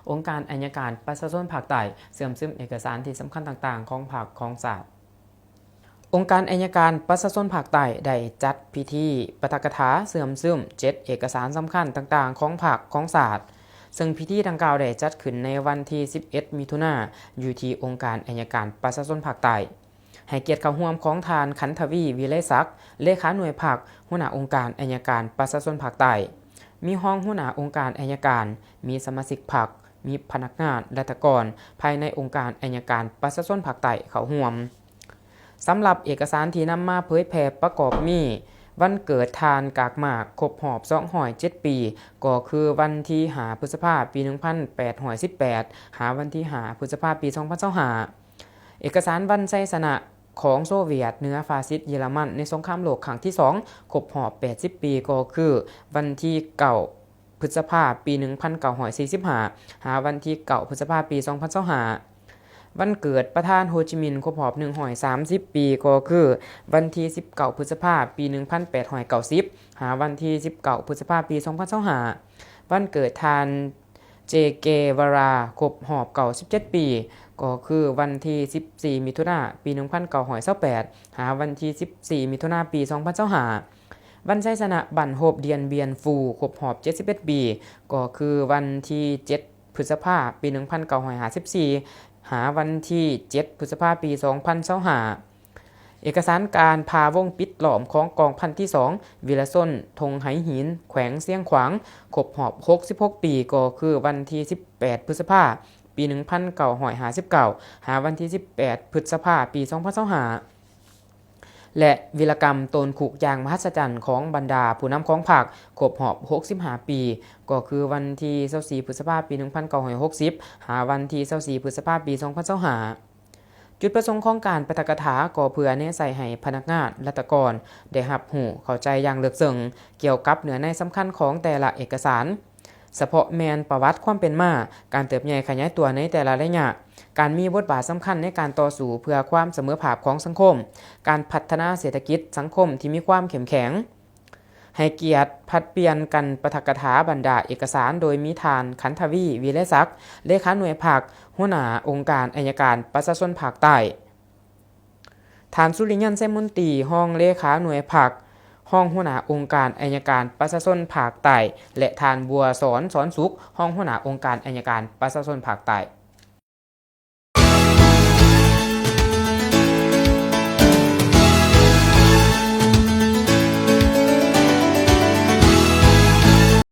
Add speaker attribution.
Speaker 1: องค์การอัยการประชาชนภาคใต้เสื่อมซึมเอกสารที่สำคัญต่างๆของภาคของศาสตร์องค์การอัยการประชาชนภาคใต้ได้จัดพิธีปาฐกถาเสื่อมซึม7เอกสารสำคัญต่างๆของภาคของศาสตร์ซึ่งพิธีดังกล่าวได้จัดขึ้นในวันที่11มิถุนายนอยู่ที่องค์การอัยการประชาชนภาคใต้ให้เกียรติเข้าร่วมของทานขันธวีวิไลศักดิ์เลขาหน่วยภาคหัวหน้าองค์การอัยการประชาชนภาคใต้มีห้องหัวหน้าองค์การอัยการมีสมาชิกพรรคมีพนักงานและตกรภายในองค์การอัยการประชาชนภาคใต้เข้าร่วมสำหรับเอกสารที่นำมาเผยแพร่ประกอบมีวันเกิดทานกากหมากครบรอบ207 ปีก็คือวันที่5พฤษภาคมปี1818หาวันที่5พฤษภาคมปี2025เอกสารวันชัยชนะของโซเวียตเหนือฟาสซิสต์เยอรมันในสงครามโลกครั้งที่2ครบรอบ80 ปีก็คือวันที่9พฤษภาคมปี1945หาวันที่9พฤษภาคมปี2025วันเกิดประธานโฮจิมินห์ครบรอบ130 ปีก็คือวันที่19พฤษภาคมปี1890หาวันที่19พฤษภาคมปี2025วันเกิดทานเจเกวาราครบรอบ97 ปีก็คือวันที่14มิถุนายนปี1928หาวันที่14มิถุนายนปี2025วันชัยชนะบั่นโฮบเดียนเบียนฟูครบรอบ71 ปีก็คือวันที่7พฤษภาคมปี1954หาวันที่7พฤษภาคมปี2025เอกสารการพาวงปิดหลอมของกองพันที่2วิลส้นธงไหหินแขวงเสียงขวางครบรอบ66 ปีก็คือวันที่18พฤษภาคมปี1959หาวันที่18พฤษภาคมปี2025และวีรกรรมตนขุกยางมหัศจรรย์ของบรรดาผู้นำของพรรคครบรอบ65 ปีก็คือวันที่24พฤษภาคมปี1960หาวันที่24พฤษภาคมปี2025จุดประสงค์ของการปาฐกถาก็เพื่อแนะใส่ให้พนักงานและตกรได้รับรู้เข้าใจอย่างลึกซึ้งเกี่ยวกับเนื้อในสำคัญของแต่ละเอกสารเฉพาะแมนประวัติความเป็นมาการเติบใหญ่ขยายตัวในแต่ละระยะการมีบทบาทสำคัญในการต่อสู้เพื่อความเสมอภาคของสังคมการพัฒนาเศรษฐกิจสังคมที่มีความเข้มแข็งให้เกียรติผัดเปลี่ยนกันปาฐกถาบรรดาเอกสารโดยมีทานขันธวีวิไลศักดิ์เลขาหน่วยภาคหัวหน้าองค์การอัยการประชาชนภาคใต้ทานสุริยันต์ไส้มนตรีห้องเลขาหน่วยภาคห้องหัวหน้าองค์การอัยการประชาชนภาคใต้และทานบัวสอนสุขห้องหัวหน้าองค์การอัยการประชาชนภาคใต้